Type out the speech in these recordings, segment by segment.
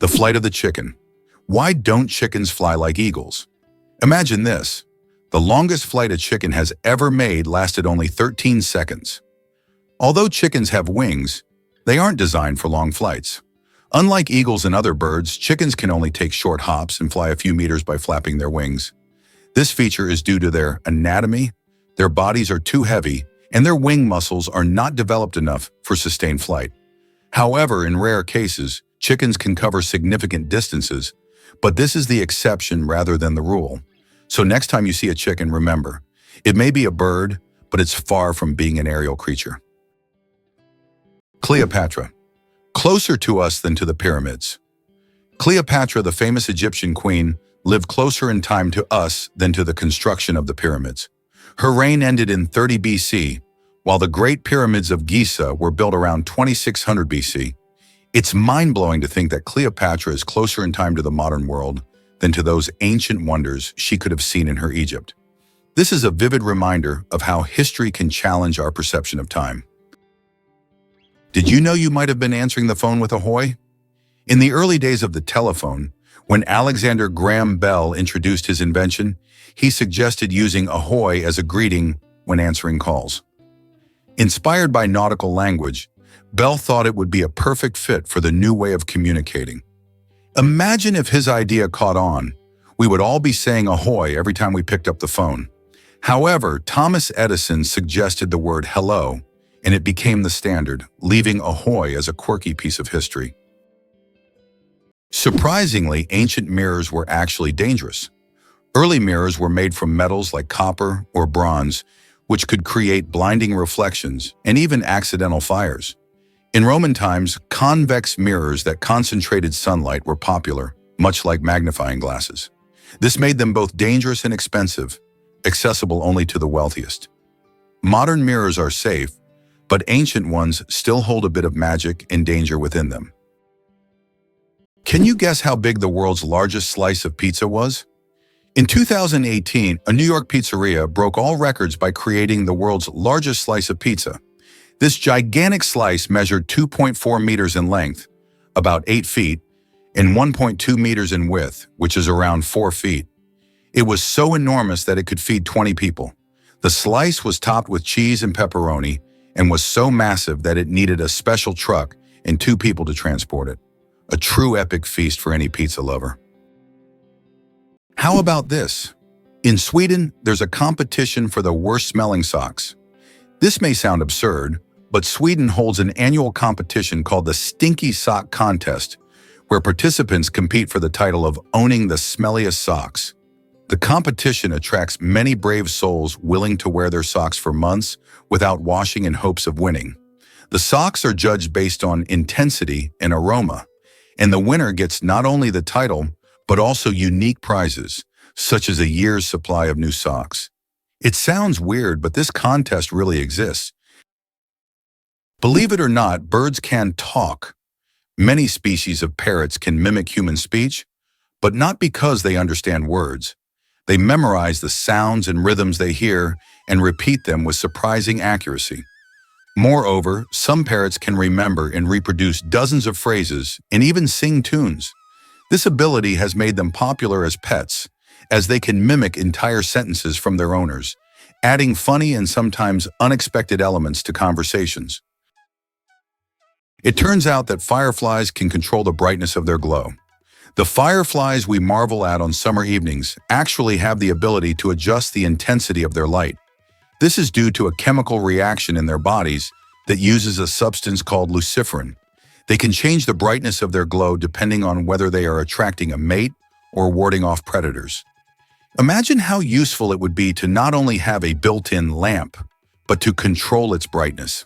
The flight of the chicken. Why don't chickens fly like eagles? Imagine this. The longest flight a chicken has ever made lasted only 13 seconds. Although chickens have wings, they aren't designed for long flights. Unlike eagles and other birds, chickens can only take short hops and fly a few meters by flapping their wings. This feature is due to their anatomy. Their bodies are too heavy, and their wing muscles are not developed enough for sustained flight. However, in rare cases, chickens can cover significant distances, but this is the exception rather than the rule. So next time you see a chicken, remember, it may be a bird, but it's far from being an aerial creature. Cleopatra. Closer to us than to the pyramids. Cleopatra, the famous Egyptian queen, lived closer in time to us than to the construction of the pyramids. Her reign ended in 30 BC, while the Great Pyramids of Giza were built around 2600 BC. It's mind-blowing to think that Cleopatra is closer in time to the modern world than to those ancient wonders she could have seen in her Egypt. This is a vivid reminder of how history can challenge our perception of time. Did you know you might have been answering the phone with ahoy? In the early days of the telephone, when Alexander Graham Bell introduced his invention, he suggested using ahoy as a greeting when answering calls. Inspired by nautical language, Bell thought it would be a perfect fit for the new way of communicating. Imagine if his idea caught on. We would all be saying ahoy every time we picked up the phone. However, Thomas Edison suggested the word hello, and it became the standard, leaving ahoy as a quirky piece of history. Surprisingly, ancient mirrors were actually dangerous. Early mirrors were made from metals like copper or bronze, which could create blinding reflections and even accidental fires. In Roman times, convex mirrors that concentrated sunlight were popular, much like magnifying glasses. This made them both dangerous and expensive, accessible only to the wealthiest. Modern mirrors are safe, but ancient ones still hold a bit of magic and danger within them. Can you guess how big the world's largest slice of pizza was? In 2018, a New York pizzeria broke all records by creating the world's largest slice of pizza. This gigantic slice measured 2.4 meters in length, about 8 feet, and 1.2 meters in width, which is around 4 feet. It was so enormous that it could feed 20 people. The slice was topped with cheese and pepperoni and was so massive that it needed a special truck and 2 people to transport it. A true epic feast for any pizza lover. How about this? In Sweden, there's a competition for the worst-smelling socks. This may sound absurd, but Sweden holds an annual competition called the Stinky Sock Contest, where participants compete for the title of owning the smelliest socks. The competition attracts many brave souls willing to wear their socks for months without washing in hopes of winning. The socks are judged based on intensity and aroma, and the winner gets not only the title, but also unique prizes, such as a year's supply of new socks. It sounds weird, but this contest really exists. Believe it or not, birds can talk. Many species of parrots can mimic human speech, but not because they understand words. They memorize the sounds and rhythms they hear and repeat them with surprising accuracy. Moreover, some parrots can remember and reproduce dozens of phrases and even sing tunes. This ability has made them popular as pets, as they can mimic entire sentences from their owners, adding funny and sometimes unexpected elements to conversations. It turns out that fireflies can control the brightness of their glow. The fireflies we marvel at on summer evenings actually have the ability to adjust the intensity of their light. This is due to a chemical reaction in their bodies that uses a substance called luciferin. They can change the brightness of their glow depending on whether they are attracting a mate or warding off predators. Imagine how useful it would be to not only have a built-in lamp, but to control its brightness.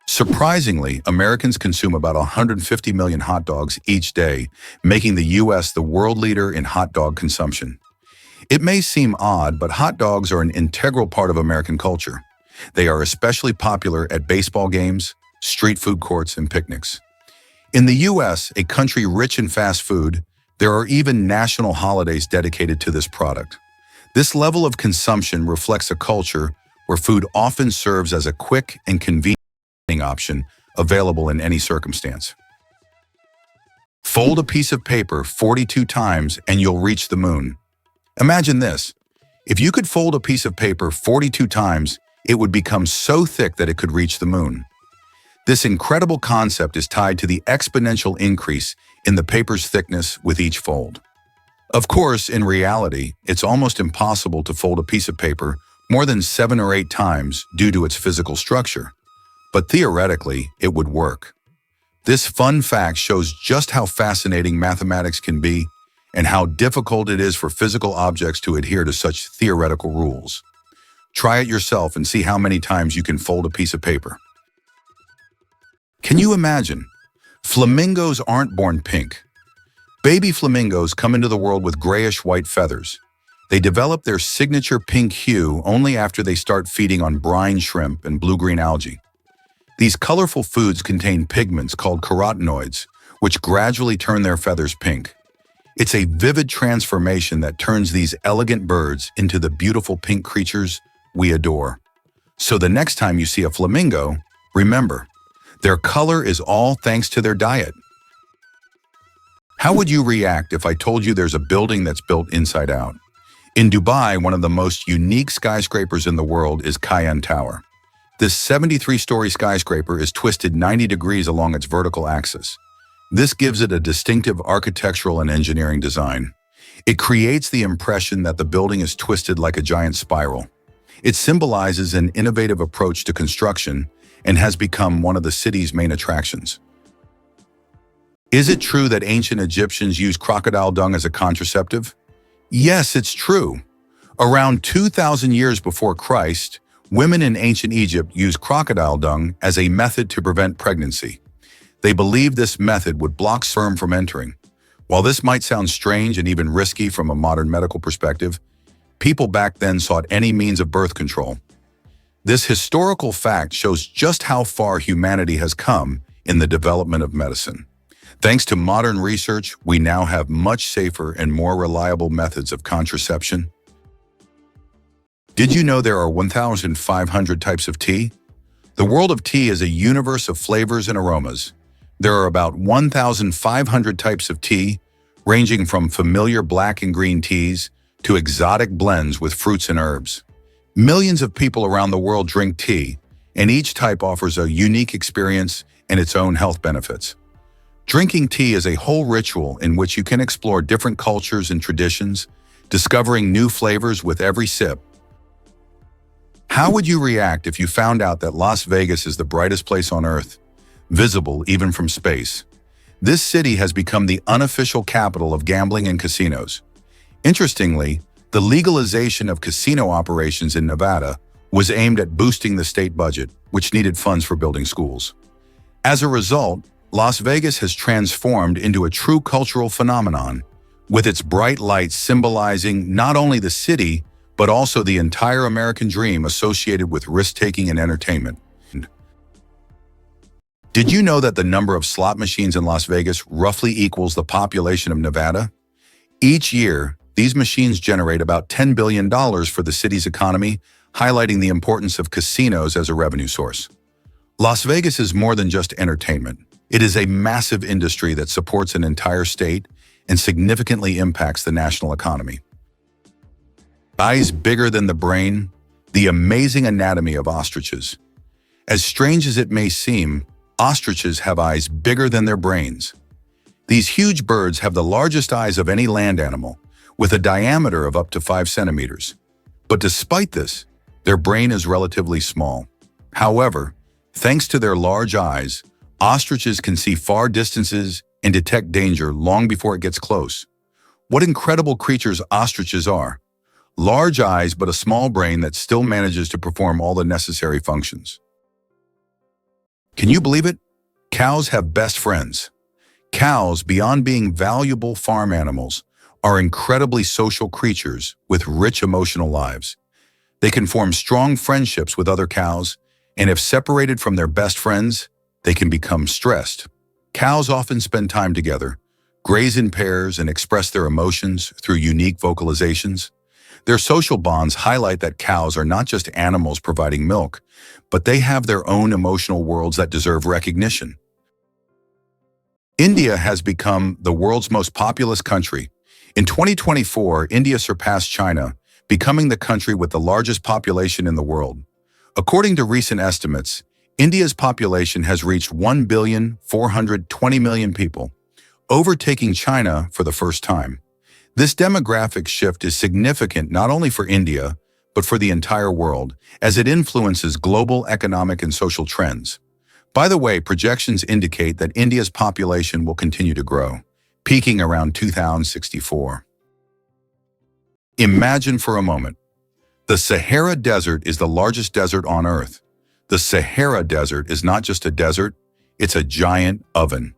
Surprisingly, Americans consume about 150 million hot dogs each day, making the U.S. the world leader in hot dog consumption. It may seem odd, but hot dogs are an integral part of American culture. They are especially popular at baseball games, street food courts, and picnics. In the U.S., a country rich in fast food, there are even national holidays dedicated to this product. This level of consumption reflects a culture where food often serves as a quick and convenient option available in any circumstance. Fold a piece of paper 42 times and you'll reach the moon. Imagine this. If you could fold a piece of paper 42 times, it would become so thick that it could reach the moon. This incredible concept is tied to the exponential increase in the paper's thickness with each fold. Of course, in reality, it's almost impossible to fold a piece of paper more than 7 or 8 times due to its physical structure. But theoretically, it would work. This fun fact shows just how fascinating mathematics can be and how difficult it is for physical objects to adhere to such theoretical rules. Try it yourself and see how many times you can fold a piece of paper. Can you imagine? Flamingos aren't born pink. Baby flamingos come into the world with grayish-white feathers. They develop their signature pink hue only after they start feeding on brine shrimp and blue-green algae. These colorful foods contain pigments called carotenoids, which gradually turn their feathers pink. It's a vivid transformation that turns these elegant birds into the beautiful pink creatures we adore. So the next time you see a flamingo, remember, their color is all thanks to their diet. How would you react if I told you there's a building that's built inside out? In Dubai, one of the most unique skyscrapers in the world is Cayenne Tower. This 73-story skyscraper is twisted 90 degrees along its vertical axis. This gives it a distinctive architectural and engineering design. It creates the impression that the building is twisted like a giant spiral. It symbolizes an innovative approach to construction and has become one of the city's main attractions. Is it true that ancient Egyptians used crocodile dung as a contraceptive? Yes, it's true. Around 2,000 years before Christ, women in ancient Egypt used crocodile dung as a method to prevent pregnancy. They believed this method would block sperm from entering. While this might sound strange and even risky from a modern medical perspective, people back then sought any means of birth control. This historical fact shows just how far humanity has come in the development of medicine. Thanks to modern research, we now have much safer and more reliable methods of contraception. Did you know there are 1,500 types of tea? The world of tea is a universe of flavors and aromas. There are about 1,500 types of tea, ranging from familiar black and green teas to exotic blends with fruits and herbs. Millions of people around the world drink tea, and each type offers a unique experience and its own health benefits. Drinking tea is a whole ritual in which you can explore different cultures and traditions, discovering new flavors with every sip. How would you react if you found out that Las Vegas is the brightest place on Earth, visible even from space? This city has become the unofficial capital of gambling and casinos. Interestingly, the legalization of casino operations in Nevada was aimed at boosting the state budget, which needed funds for building schools. As a result, Las Vegas has transformed into a true cultural phenomenon, with its bright lights symbolizing not only the city, but also the entire American dream associated with risk-taking and entertainment. Did you know that the number of slot machines in Las Vegas roughly equals the population of Nevada? Each year, these machines generate about $10 billion for the city's economy, highlighting the importance of casinos as a revenue source. Las Vegas is more than just entertainment. It is a massive industry that supports an entire state and significantly impacts the national economy. Eyes bigger than the brain, the amazing anatomy of ostriches. As strange as it may seem, ostriches have eyes bigger than their brains. These huge birds have the largest eyes of any land animal, with a diameter of up to 5 centimeters. But despite this, their brain is relatively small. However, thanks to their large eyes, ostriches can see far distances and detect danger long before it gets close. What incredible creatures ostriches are! Large eyes but a small brain that still manages to perform all the necessary functions. Can you believe it? Cows have best friends. Cows, beyond being valuable farm animals, are incredibly social creatures with rich emotional lives. They can form strong friendships with other cows, and if separated from their best friends, they can become stressed. Cows often spend time together, graze in pairs, and express their emotions through unique vocalizations. Their social bonds highlight that cows are not just animals providing milk, but they have their own emotional worlds that deserve recognition. India has become the world's most populous country. In 2024, India surpassed China, becoming the country with the largest population in the world. According to recent estimates, India's population has reached 1,420,000,000 people, overtaking China for the first time. This demographic shift is significant not only for India, but for the entire world, as it influences global economic and social trends. By the way, projections indicate that India's population will continue to grow, peaking around 2064. Imagine for a moment. The Sahara Desert is the largest desert on Earth. The Sahara Desert is not just a desert, it's a giant oven.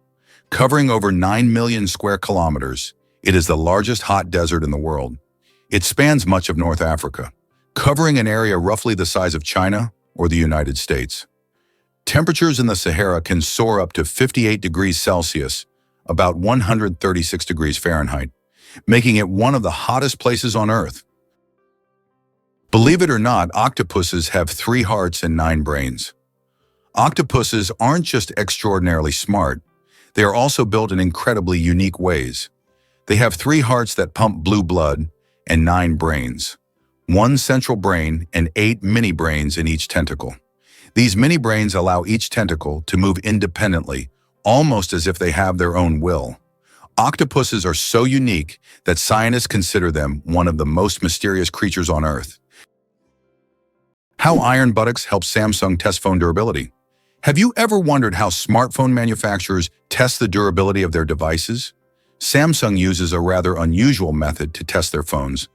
Covering over 9 million square kilometers, it is the largest hot desert in the world. It spans much of North Africa, covering an area roughly the size of China or the United States. Temperatures in the Sahara can soar up to 58 degrees Celsius, about 136 degrees Fahrenheit, making it one of the hottest places on Earth. Believe it or not, octopuses have 3 hearts and 9 brains. Octopuses aren't just extraordinarily smart, they are also built in incredibly unique ways. They have 3 hearts that pump blue blood and 9 brains. 1 central brain and 8 mini brains in each tentacle. These mini brains allow each tentacle to move independently, almost as if they have their own will. Octopuses are so unique that scientists consider them one of the most mysterious creatures on Earth. How iron buttocks help Samsung test phone durability. Have you ever wondered how smartphone manufacturers test the durability of their devices? Samsung uses a rather unusual method to test their phones.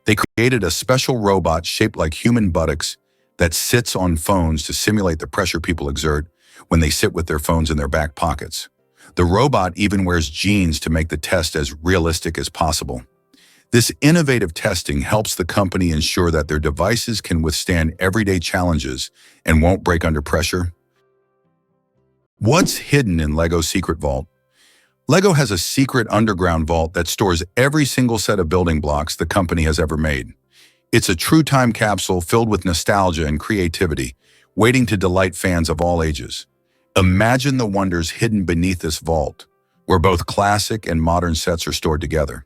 They created a special robot shaped like human buttocks that sits on phones to simulate the pressure people exert when they sit with their phones in their back pockets. The robot even wears jeans to make the test as realistic as possible. This innovative testing helps the company ensure that their devices can withstand everyday challenges and won't break under pressure. What's hidden in LEGO's secret vault? LEGO has a secret underground vault that stores every single set of building blocks the company has ever made. It's a true time capsule filled with nostalgia and creativity, waiting to delight fans of all ages. Imagine the wonders hidden beneath this vault, where both classic and modern sets are stored together.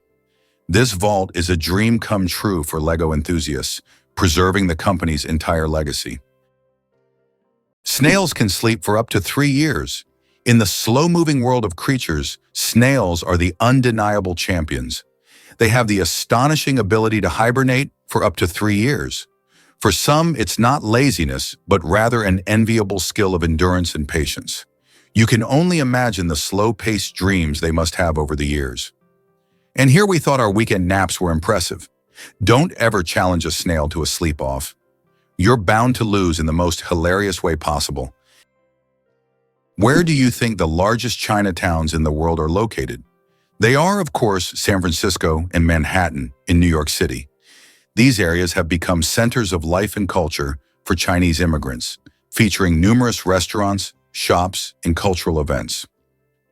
This vault is a dream come true for LEGO enthusiasts, preserving the company's entire legacy. Snails can sleep for up to 3 years. In the slow-moving world of creatures, snails are the undeniable champions. They have the astonishing ability to hibernate for up to 3 years. For some, it's not laziness, but rather an enviable skill of endurance and patience. You can only imagine the slow-paced dreams they must have over the years. And here we thought our weekend naps were impressive. Don't ever challenge a snail to a sleep-off. You're bound to lose in the most hilarious way possible. Where do you think the largest Chinatowns in the world are located? They are, of course, San Francisco and Manhattan in New York City. These areas have become centers of life and culture for Chinese immigrants, featuring numerous restaurants, shops, and cultural events.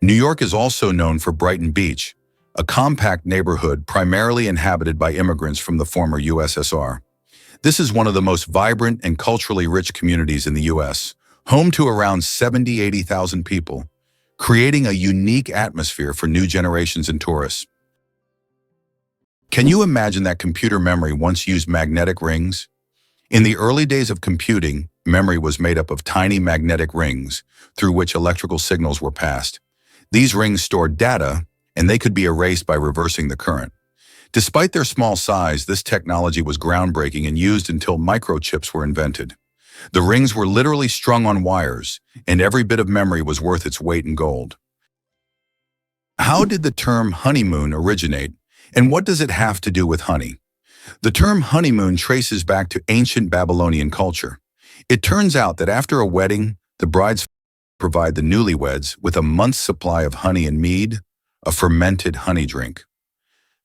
New York is also known for Brighton Beach, a compact neighborhood primarily inhabited by immigrants from the former USSR. This is one of the most vibrant and culturally rich communities in the U.S., home to around 80,000 people, creating a unique atmosphere for new generations and tourists. Can you imagine that computer memory once used magnetic rings? In the early days of computing, memory was made up of tiny magnetic rings through which electrical signals were passed. These rings stored data, and they could be erased by reversing the current. Despite their small size, this technology was groundbreaking and used until microchips were invented. The rings were literally strung on wires, and every bit of memory was worth its weight in gold. How did the term honeymoon originate, and what does it have to do with honey? The term honeymoon traces back to ancient Babylonian culture. It turns out that after a wedding, the brides provide the newlyweds with a month's supply of honey and mead, a fermented honey drink.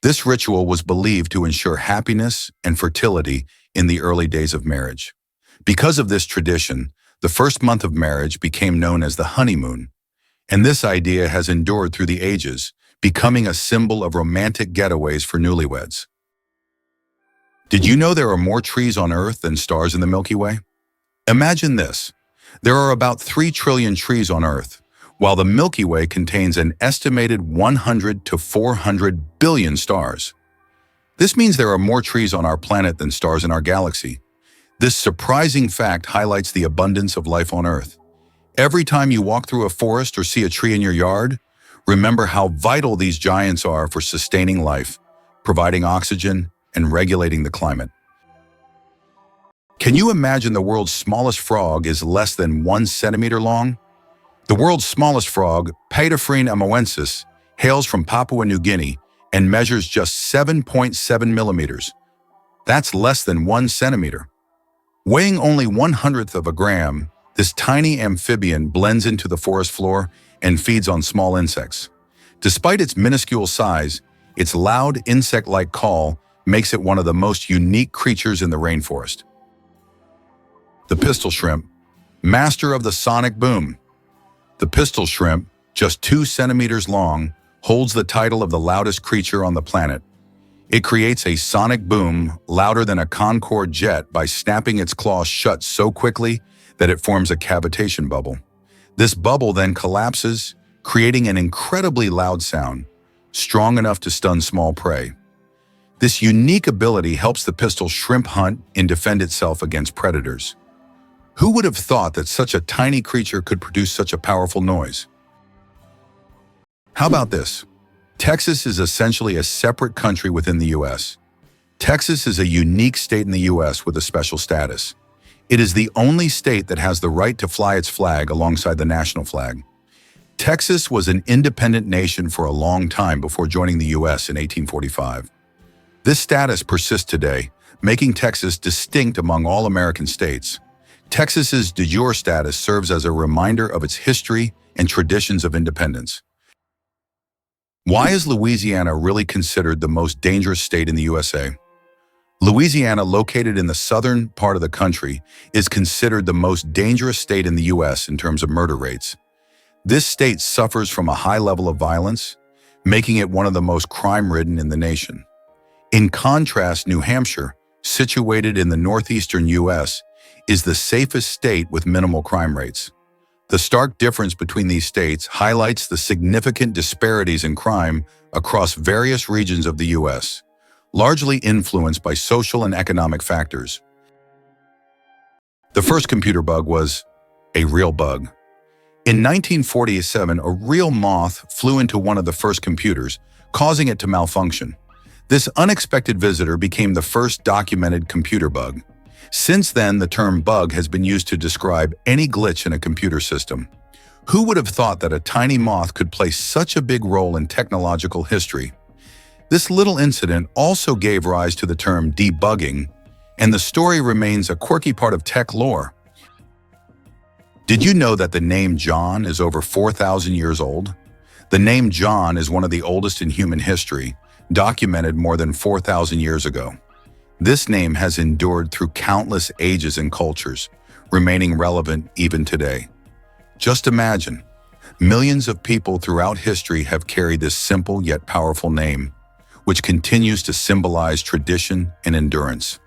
This ritual was believed to ensure happiness and fertility in the early days of marriage. Because of this tradition, the first month of marriage became known as the honeymoon, and this idea has endured through the ages, becoming a symbol of romantic getaways for newlyweds. Did you know there are more trees on Earth than stars in the Milky Way? Imagine this. There are about 3 trillion trees on Earth, while the Milky Way contains an estimated 100 to 400 billion stars. This means there are more trees on our planet than stars in our galaxy. This surprising fact highlights the abundance of life on Earth. Every time you walk through a forest or see a tree in your yard, remember how vital these giants are for sustaining life, providing oxygen, and regulating the climate. Can you imagine the world's smallest frog is less than 1 centimeter long? The world's smallest frog, Paedophryne amoensis, hails from Papua New Guinea and measures just 7.7 millimeters. That's less than 1 centimeter. Weighing only 1/100th of a gram, this tiny amphibian blends into the forest floor and feeds on small insects. Despite its minuscule size, its loud insect-like call makes it one of the most unique creatures in the rainforest. The pistol shrimp, master of the sonic boom. The pistol shrimp, just 2 centimeters long, holds the title of the loudest creature on the planet. It creates a sonic boom louder than a Concorde jet by snapping its claws shut so quickly that it forms a cavitation bubble. This bubble then collapses, creating an incredibly loud sound, strong enough to stun small prey. This unique ability helps the pistol shrimp hunt and defend itself against predators. Who would have thought that such a tiny creature could produce such a powerful noise? How about this? Texas is essentially a separate country within the U.S. Texas is a unique state in the U.S. with a special status. It is the only state that has the right to fly its flag alongside the national flag. Texas was an independent nation for a long time before joining the U.S. in 1845. This status persists today, making Texas distinct among all American states. Texas's de jure status serves as a reminder of its history and traditions of independence. Why is Louisiana really considered the most dangerous state in the USA? Louisiana, located in the southern part of the country, is considered the most dangerous state in the U.S. in terms of murder rates. This state suffers from a high level of violence, making it one of the most crime-ridden in the nation. In contrast, New Hampshire, situated in the northeastern U.S., is the safest state with minimal crime rates. The stark difference between these states highlights the significant disparities in crime across various regions of the U.S., largely influenced by social and economic factors. The first computer bug was a real bug. In 1947, a real moth flew into one of the first computers, causing it to malfunction. This unexpected visitor became the first documented computer bug. Since then, the term bug has been used to describe any glitch in a computer system. Who would have thought that a tiny moth could play such a big role in technological history? This little incident also gave rise to the term debugging, and the story remains a quirky part of tech lore. Did you know that the name John is over 4,000 years old? The name John is one of the oldest in human history, documented more than 4,000 years ago. This name has endured through countless ages and cultures, remaining relevant even today. Just imagine, millions of people throughout history have carried this simple yet powerful name, which continues to symbolize tradition and endurance.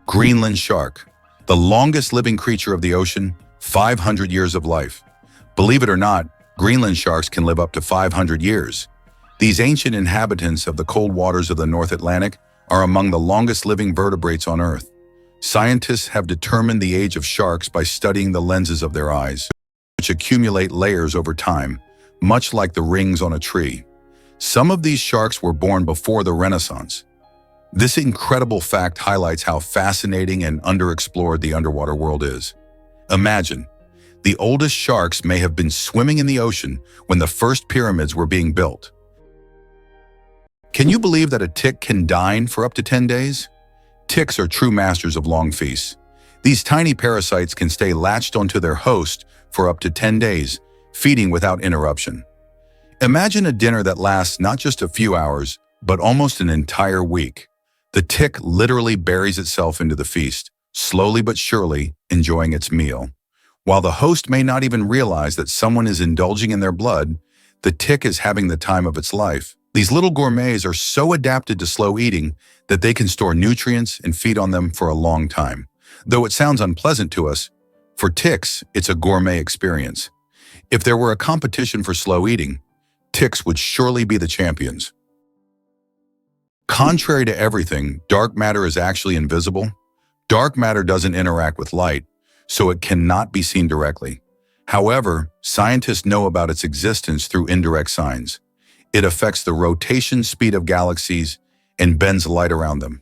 Greenland shark, the longest living creature of the ocean, 500 years of life. Believe it or not, Greenland sharks can live up to 500 years. These ancient inhabitants of the cold waters of the North Atlantic are among the longest living vertebrates on Earth. Scientists have determined the age of sharks by studying the lenses of their eyes, which accumulate layers over time, much like the rings on a tree. Some of these sharks were born before the Renaissance. This incredible fact highlights how fascinating and underexplored the underwater world is. Imagine, the oldest sharks may have been swimming in the ocean when the first pyramids were being built. Can you believe that a tick can dine for up to 10 days? Ticks are true masters of long feasts. These tiny parasites can stay latched onto their host for up to 10 days, feeding without interruption. Imagine a dinner that lasts not just a few hours, but almost an entire week. The tick literally buries itself into the feast, slowly but surely enjoying its meal. While the host may not even realize that someone is indulging in their blood, the tick is having the time of its life. These little gourmets are so adapted to slow eating that they can store nutrients and feed on them for a long time. Though it sounds unpleasant to us, for ticks, it's a gourmet experience. If there were a competition for slow eating, ticks would surely be the champions. Contrary to everything, dark matter is actually invisible. Dark matter doesn't interact with light, so it cannot be seen directly. However, scientists know about its existence through indirect signs. It affects the rotation speed of galaxies and bends light around them.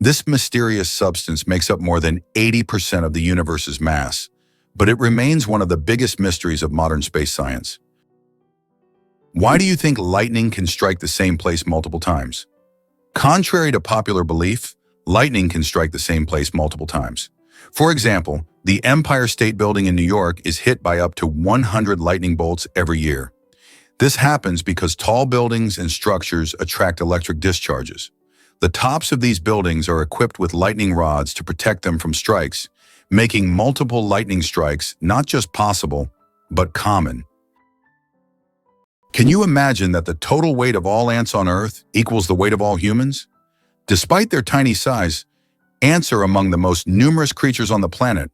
This mysterious substance makes up more than 80% of the universe's mass, but it remains one of the biggest mysteries of modern space science. Why do you think lightning can strike the same place multiple times? Contrary to popular belief, lightning can strike the same place multiple times. For example, the Empire State Building in New York is hit by up to 100 lightning bolts every year. This happens because tall buildings and structures attract electric discharges. The tops of these buildings are equipped with lightning rods to protect them from strikes, making multiple lightning strikes not just possible, but common. Can you imagine that the total weight of all ants on Earth equals the weight of all humans? Despite their tiny size, ants are among the most numerous creatures on the planet.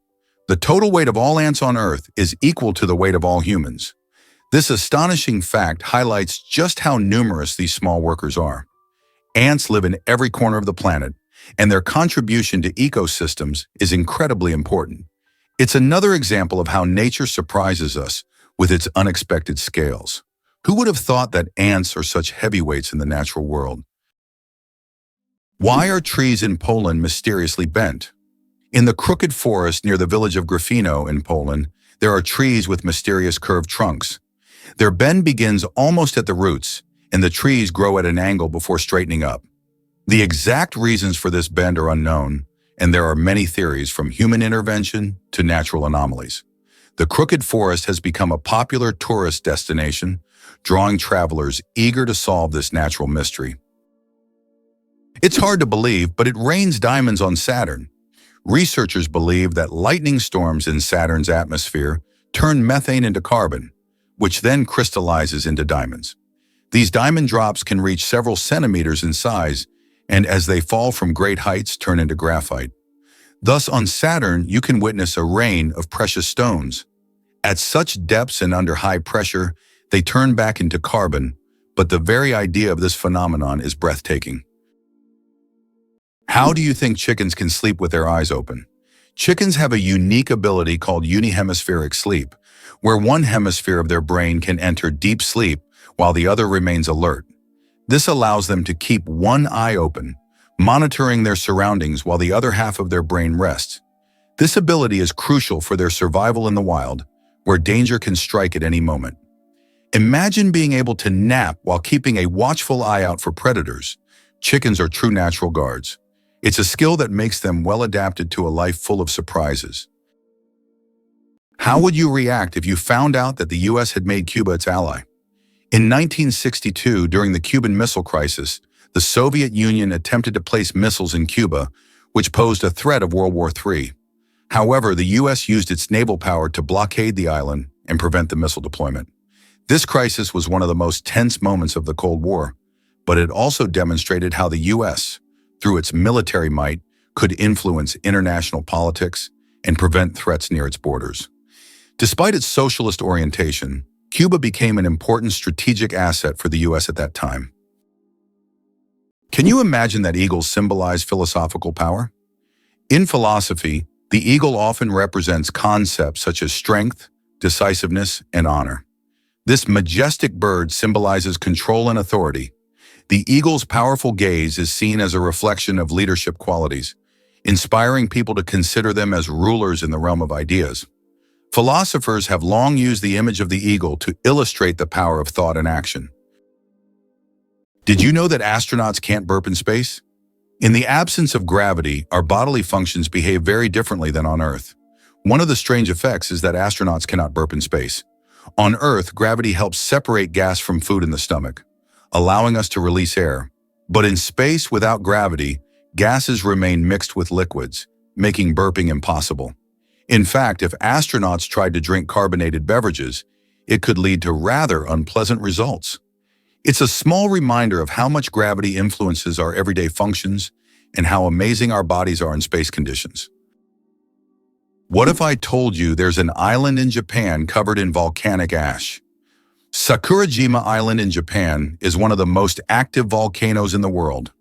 The total weight of all ants on Earth is equal to the weight of all humans. This astonishing fact highlights just how numerous these small workers are. Ants live in every corner of the planet, and their contribution to ecosystems is incredibly important. It's another example of how nature surprises us with its unexpected scales. Who would have thought that ants are such heavyweights in the natural world? Why are trees in Poland mysteriously bent? In the crooked forest near the village of Gryfino in Poland, there are trees with mysterious curved trunks. Their bend begins almost at the roots, and the trees grow at an angle before straightening up. The exact reasons for this bend are unknown, and there are many theories from human intervention to natural anomalies. The crooked forest has become a popular tourist destination, drawing travelers eager to solve this natural mystery. It's hard to believe, but it rains diamonds on Saturn. Researchers believe that lightning storms in Saturn's atmosphere turn methane into carbon, which then crystallizes into diamonds. These diamond drops can reach several centimeters in size, and as they fall from great heights, turn into graphite. Thus, on Saturn, you can witness a rain of precious stones. At such depths and under high pressure, they turn back into carbon, but the very idea of this phenomenon is breathtaking. How do you think chickens can sleep with their eyes open? Chickens have a unique ability called unihemispheric sleep, where one hemisphere of their brain can enter deep sleep while the other remains alert. This allows them to keep one eye open, monitoring their surroundings while the other half of their brain rests. This ability is crucial for their survival in the wild, where danger can strike at any moment. Imagine being able to nap while keeping a watchful eye out for predators. Chickens are true natural guards. It's a skill that makes them well adapted to a life full of surprises. How would you react if you found out that the US had made Cuba its ally? In 1962, during the Cuban Missile Crisis, the Soviet Union attempted to place missiles in Cuba, which posed a threat of World War III. However, the US used its naval power to blockade the island and prevent the missile deployment. This crisis was one of the most tense moments of the Cold War, but it also demonstrated how the US, through its military might, could influence international politics and prevent threats near its borders. Despite its socialist orientation, Cuba became an important strategic asset for the US at that time. Can you imagine that eagles symbolize philosophical power? In philosophy, the eagle often represents concepts such as strength, decisiveness, and honor. This majestic bird symbolizes control and authority. The eagle's powerful gaze is seen as a reflection of leadership qualities, inspiring people to consider them as rulers in the realm of ideas. Philosophers have long used the image of the eagle to illustrate the power of thought and action. Did you know that astronauts can't burp in space? In the absence of gravity, our bodily functions behave very differently than on Earth. One of the strange effects is that astronauts cannot burp in space. On Earth, gravity helps separate gas from food in the stomach, allowing us to release air. But in space without gravity, gases remain mixed with liquids, making burping impossible. In fact, if astronauts tried to drink carbonated beverages, it could lead to rather unpleasant results. It's a small reminder of how much gravity influences our everyday functions and how amazing our bodies are in space conditions. What if I told you there's an island in Japan covered in volcanic ash? Sakurajima Island in Japan is one of the most active volcanoes in the world.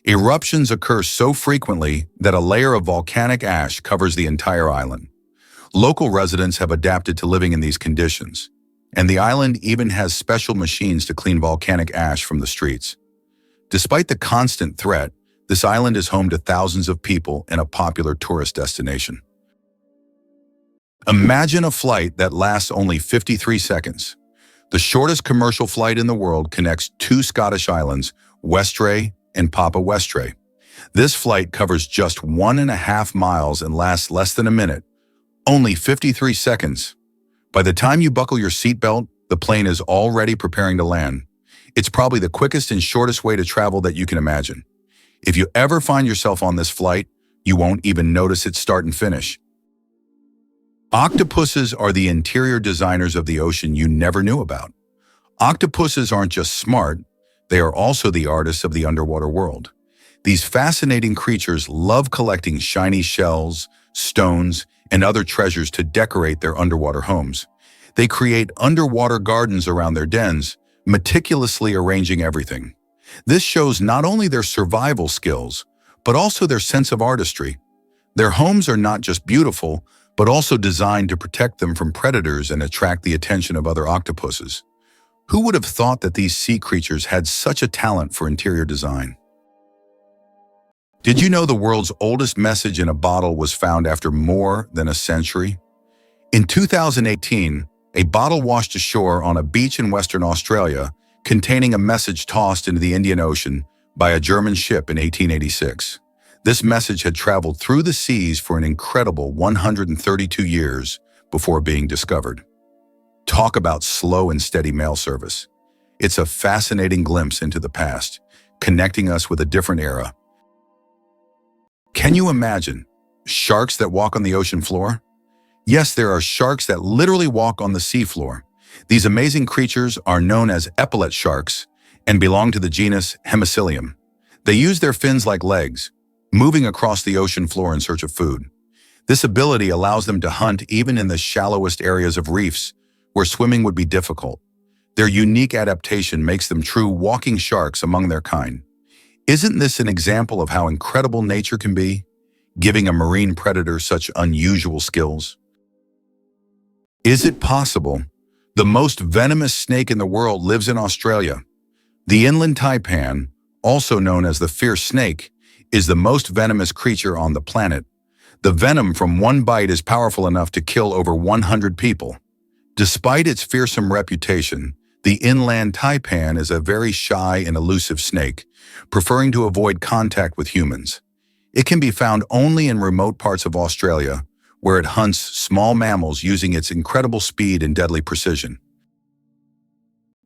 Eruptions occur so frequently that a layer of volcanic ash covers the entire island. Local residents have adapted to living in these conditions, and the island even has special machines to clean volcanic ash from the streets. Despite the constant threat, this island is home to thousands of people and a popular tourist destination. Imagine a flight that lasts only 53 seconds. The shortest commercial flight in the world connects two Scottish islands, Westray and Papa Westray. This flight covers just 1.5 miles and lasts less than a minute. Only 53 seconds. By the time you buckle your seatbelt, the plane is already preparing to land. It's probably the quickest and shortest way to travel that you can imagine. If you ever find yourself on this flight, you won't even notice its start and finish. Octopuses are the interior designers of the ocean you never knew about. Octopuses aren't just smart, they are also the artists of the underwater world. These fascinating creatures love collecting shiny shells, stones, and other treasures to decorate their underwater homes. They create underwater gardens around their dens, meticulously arranging everything. This shows not only their survival skills, but also their sense of artistry. Their homes are not just beautiful, but also designed to protect them from predators and attract the attention of other octopuses. Who would have thought that these sea creatures had such a talent for interior design? Did you know the world's oldest message in a bottle was found after more than a century? In 2018, a bottle washed ashore on a beach in Western Australia containing a message tossed into the Indian Ocean by a German ship in 1886. This message had traveled through the seas for an incredible 132 years before being discovered. Talk about slow and steady mail service. It's a fascinating glimpse into the past, connecting us with a different era. Can you imagine sharks that walk on the ocean floor? Yes, there are sharks that literally walk on the seafloor. These amazing creatures are known as epaulet sharks and belong to the genus Hemicillium. They use their fins like legs, moving across the ocean floor in search of food. This ability allows them to hunt even in the shallowest areas of reefs, where swimming would be difficult. Their unique adaptation makes them true walking sharks among their kind. Isn't this an example of how incredible nature can be, giving a marine predator such unusual skills? Is it possible? The most venomous snake in the world lives in Australia. The inland taipan, also known as the fierce snake, is the most venomous creature on the planet. The venom from one bite is powerful enough to kill over 100 people. Despite its fearsome reputation, the inland taipan is a very shy and elusive snake, preferring to avoid contact with humans. It can be found only in remote parts of Australia, where it hunts small mammals using its incredible speed and deadly precision.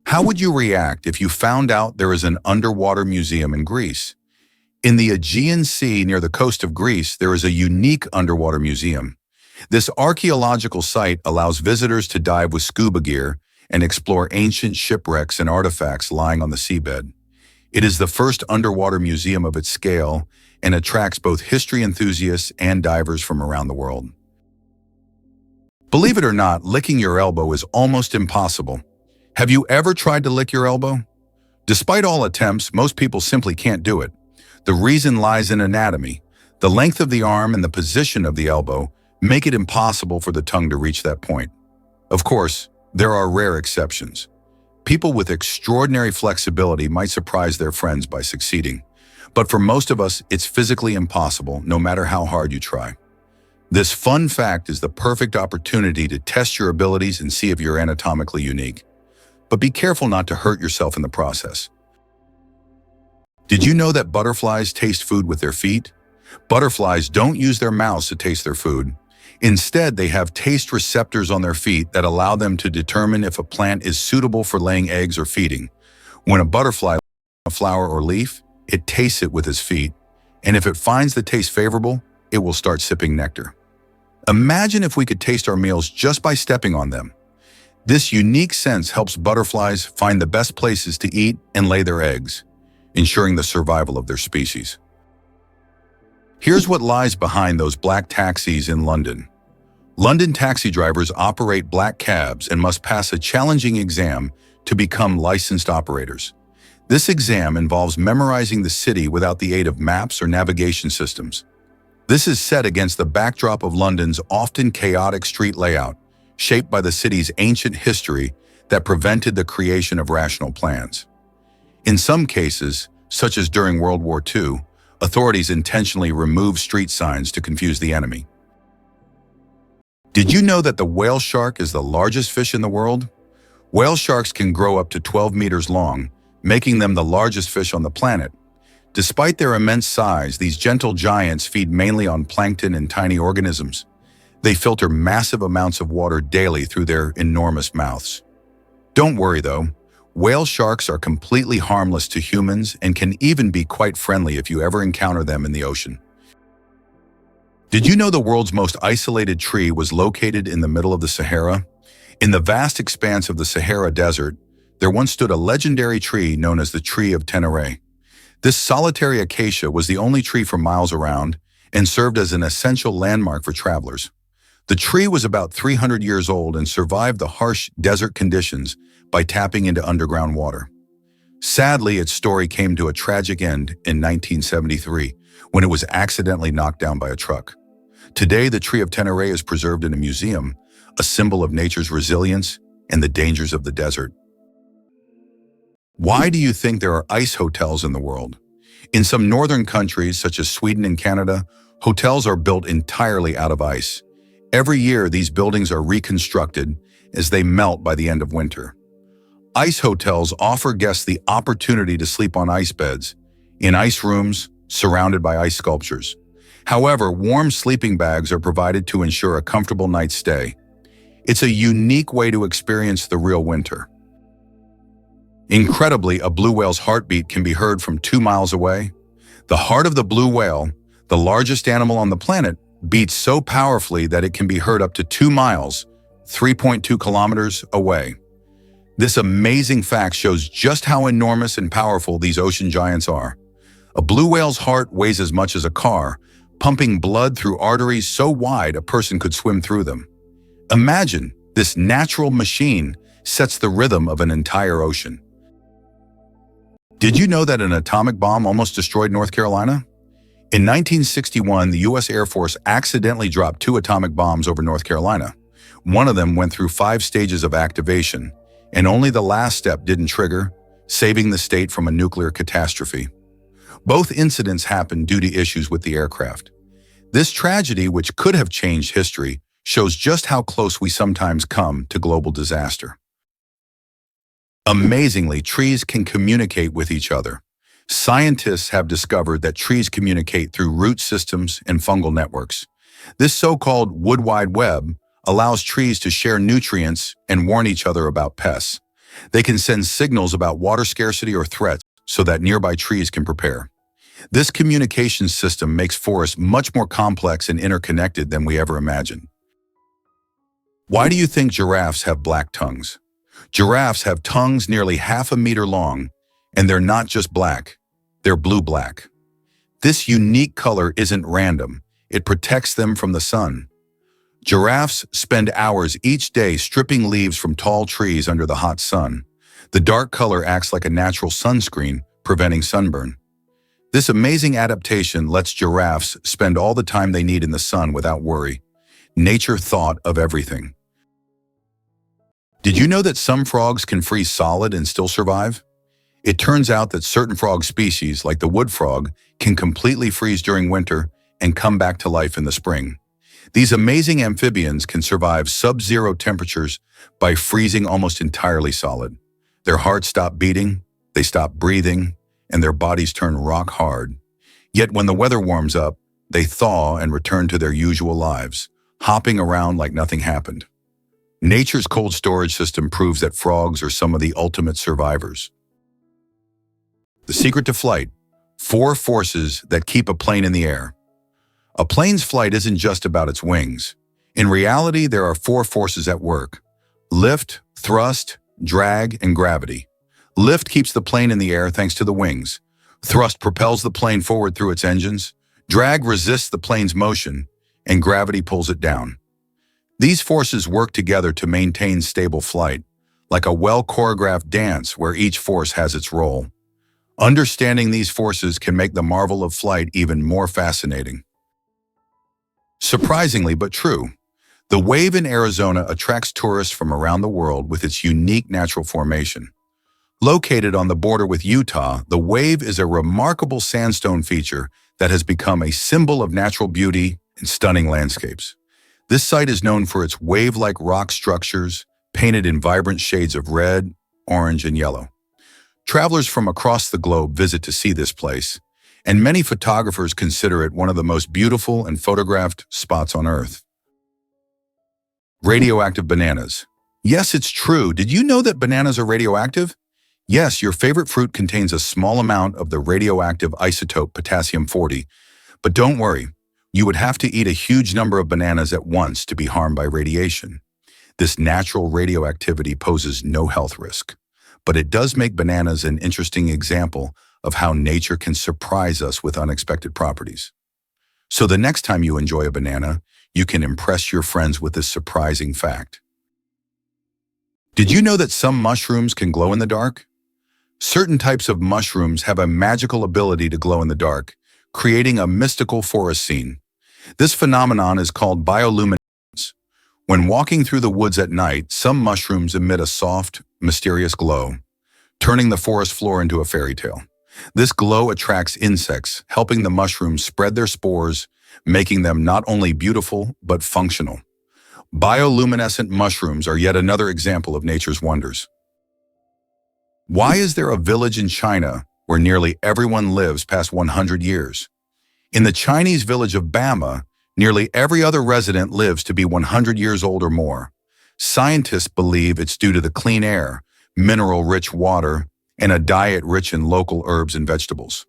How would you react if you found out there is an underwater museum in Greece? In the Aegean Sea near the coast of Greece, there is a unique underwater museum. This archaeological site allows visitors to dive with scuba gear and explore ancient shipwrecks and artifacts lying on the seabed. It is the first underwater museum of its scale and attracts both history enthusiasts and divers from around the world. Believe it or not, licking your elbow is almost impossible. Have you ever tried to lick your elbow? Despite all attempts, most people simply can't do it. The reason lies in anatomy. The length of the arm and the position of the elbow make it impossible for the tongue to reach that point. Of course, there are rare exceptions. People with extraordinary flexibility might surprise their friends by succeeding. But for most of us, it's physically impossible, no matter how hard you try. This fun fact is the perfect opportunity to test your abilities and see if you're anatomically unique. But be careful not to hurt yourself in the process. Did you know that butterflies taste food with their feet? Butterflies don't use their mouths to taste their food. Instead, they have taste receptors on their feet that allow them to determine if a plant is suitable for laying eggs or feeding. When a butterfly lands on a flower or leaf, it tastes it with its feet, and if it finds the taste favorable, it will start sipping nectar. Imagine if we could taste our meals just by stepping on them. This unique sense helps butterflies find the best places to eat and lay their eggs, ensuring the survival of their species. Here's what lies behind those black taxis in London. London taxi drivers operate black cabs and must pass a challenging exam to become licensed operators. This exam involves memorizing the city without the aid of maps or navigation systems. This is set against the backdrop of London's often chaotic street layout, shaped by the city's ancient history that prevented the creation of rational plans. In some cases, such as during World War II, authorities intentionally removed street signs to confuse the enemy. Did you know that the whale shark is the largest fish in the world? Whale sharks can grow up to 12 meters long, making them the largest fish on the planet. Despite their immense size, these gentle giants feed mainly on plankton and tiny organisms. They filter massive amounts of water daily through their enormous mouths. Don't worry though, whale sharks are completely harmless to humans and can even be quite friendly if you ever encounter them in the ocean. Did you know the world's most isolated tree was located in the middle of the Sahara? In the vast expanse of the Sahara Desert, there once stood a legendary tree known as the Tree of Tenere. This solitary acacia was the only tree for miles around and served as an essential landmark for travelers. The tree was about 300 years old and survived the harsh desert conditions by tapping into underground water. Sadly, its story came to a tragic end in 1973 when it was accidentally knocked down by a truck. Today, the Tree of Tenere is preserved in a museum, a symbol of nature's resilience and the dangers of the desert. Why do you think there are ice hotels in the world? In some northern countries, such as Sweden and Canada, hotels are built entirely out of ice. Every year, these buildings are reconstructed as they melt by the end of winter. Ice hotels offer guests the opportunity to sleep on ice beds, in ice rooms, surrounded by ice sculptures. However, warm sleeping bags are provided to ensure a comfortable night's stay. It's a unique way to experience the real winter. Incredibly, a blue whale's heartbeat can be heard from 2 miles away. The heart of the blue whale, the largest animal on the planet, beats so powerfully that it can be heard up to 2 miles, 3.2 kilometers away. This amazing fact shows just how enormous and powerful these ocean giants are. A blue whale's heart weighs as much as a car, pumping blood through arteries so wide a person could swim through them. Imagine, this natural machine sets the rhythm of an entire ocean. Did you know that an atomic bomb almost destroyed North Carolina? In 1961, the U.S. Air Force accidentally dropped 2 atomic bombs over North Carolina. One of them went through 5 stages of activation, and only the last step didn't trigger, saving the state from a nuclear catastrophe. Both incidents happened due to issues with the aircraft. This tragedy, which could have changed history, shows just how close we sometimes come to global disaster. Amazingly, trees can communicate with each other. Scientists have discovered that trees communicate through root systems and fungal networks. This so-called wood wide web allows trees to share nutrients and warn each other about pests. They can send signals about water scarcity or threats so that nearby trees can prepare. This communication system makes forests much more complex and interconnected than we ever imagined. Why do you think giraffes have black tongues? Giraffes have tongues nearly 1/2 meter long, and they're not just black, they're blue-black. This unique color isn't random, it protects them from the sun. Giraffes spend hours each day stripping leaves from tall trees under the hot sun. The dark color acts like a natural sunscreen, preventing sunburn. This amazing adaptation lets giraffes spend all the time they need in the sun without worry. Nature thought of everything. Did you know that some frogs can freeze solid and still survive? It turns out that certain frog species, like the wood frog, can completely freeze during winter and come back to life in the spring. These amazing amphibians can survive sub-zero temperatures by freezing almost entirely solid. Their hearts stop beating, they stop breathing, and their bodies turn rock hard. Yet when the weather warms up, they thaw and return to their usual lives, hopping around like nothing happened. Nature's cold storage system proves that frogs are some of the ultimate survivors. The secret to flight: 4 forces that keep a plane in the air. A plane's flight isn't just about its wings. In reality, there are 4 forces at work: lift, thrust, drag, and gravity. Lift keeps the plane in the air thanks to the wings. Thrust propels the plane forward through its engines. Drag resists the plane's motion, and gravity pulls it down. These forces work together to maintain stable flight, like a well-choreographed dance where each force has its role. Understanding these forces can make the marvel of flight even more fascinating. Surprisingly but true, the wave in Arizona attracts tourists from around the world with its unique natural formation. Located on the border with Utah, the wave is a remarkable sandstone feature that has become a symbol of natural beauty and stunning landscapes. This site is known for its wave-like rock structures, painted in vibrant shades of red, orange, and yellow. Travelers from across the globe visit to see this place, and many photographers consider it one of the most beautiful and photographed spots on Earth. Radioactive bananas. Yes, it's true. Did you know that bananas are radioactive? Yes, your favorite fruit contains a small amount of the radioactive isotope potassium-40, but don't worry, you would have to eat a huge number of bananas at once to be harmed by radiation. This natural radioactivity poses no health risk, but it does make bananas an interesting example of how nature can surprise us with unexpected properties. So the next time you enjoy a banana, you can impress your friends with this surprising fact. Did you know that some mushrooms can glow in the dark? Certain types of mushrooms have a magical ability to glow in the dark, creating a mystical forest scene. This phenomenon is called bioluminescence. When walking through the woods at night, some mushrooms emit a soft, mysterious glow, turning the forest floor into a fairy tale. This glow attracts insects, helping the mushrooms spread their spores, making them not only beautiful, but functional. Bioluminescent mushrooms are yet another example of nature's wonders. Why is there a village in China where nearly everyone lives past 100 years? In the Chinese village of Bama, nearly every other resident lives to be 100 years old or more. Scientists believe it's due to the clean air, mineral-rich water, and a diet rich in local herbs and vegetables.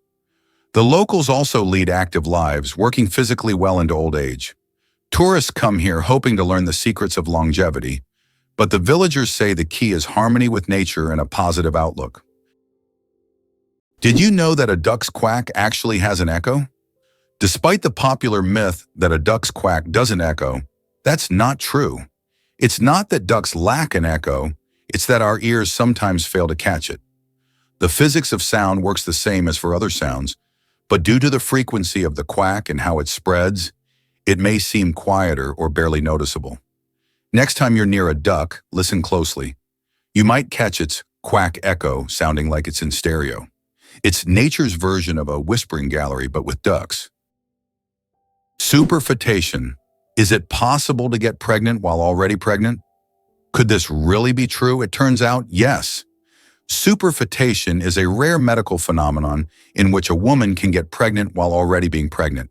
The locals also lead active lives, working physically well into old age. Tourists come here hoping to learn the secrets of longevity, but the villagers say the key is harmony with nature and a positive outlook. Did you know that a duck's quack actually has an echo? Despite the popular myth that a duck's quack doesn't echo, that's not true. It's not that ducks lack an echo, it's that our ears sometimes fail to catch it. The physics of sound works the same as for other sounds, but due to the frequency of the quack and how it spreads, it may seem quieter or barely noticeable. Next time you're near a duck, listen closely. You might catch its quack echo sounding like it's in stereo. It's nature's version of a whispering gallery, but with ducks. Superfetation. Is it possible to get pregnant while already pregnant? Could this really be true? It turns out, yes. Superfetation is a rare medical phenomenon in which a woman can get pregnant while already being pregnant.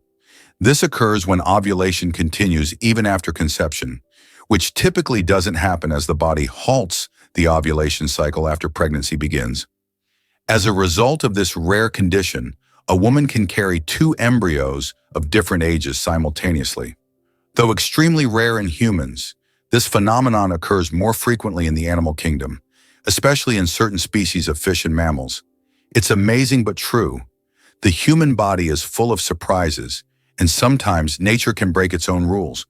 This occurs when ovulation continues even after conception, which typically doesn't happen as the body halts the ovulation cycle after pregnancy begins. As a result of this rare condition, a woman can carry two embryos of different ages simultaneously. Though extremely rare in humans, this phenomenon occurs more frequently in the animal kingdom, especially in certain species of fish and mammals. It's amazing but true. The human body is full of surprises, and sometimes nature can break its own rules,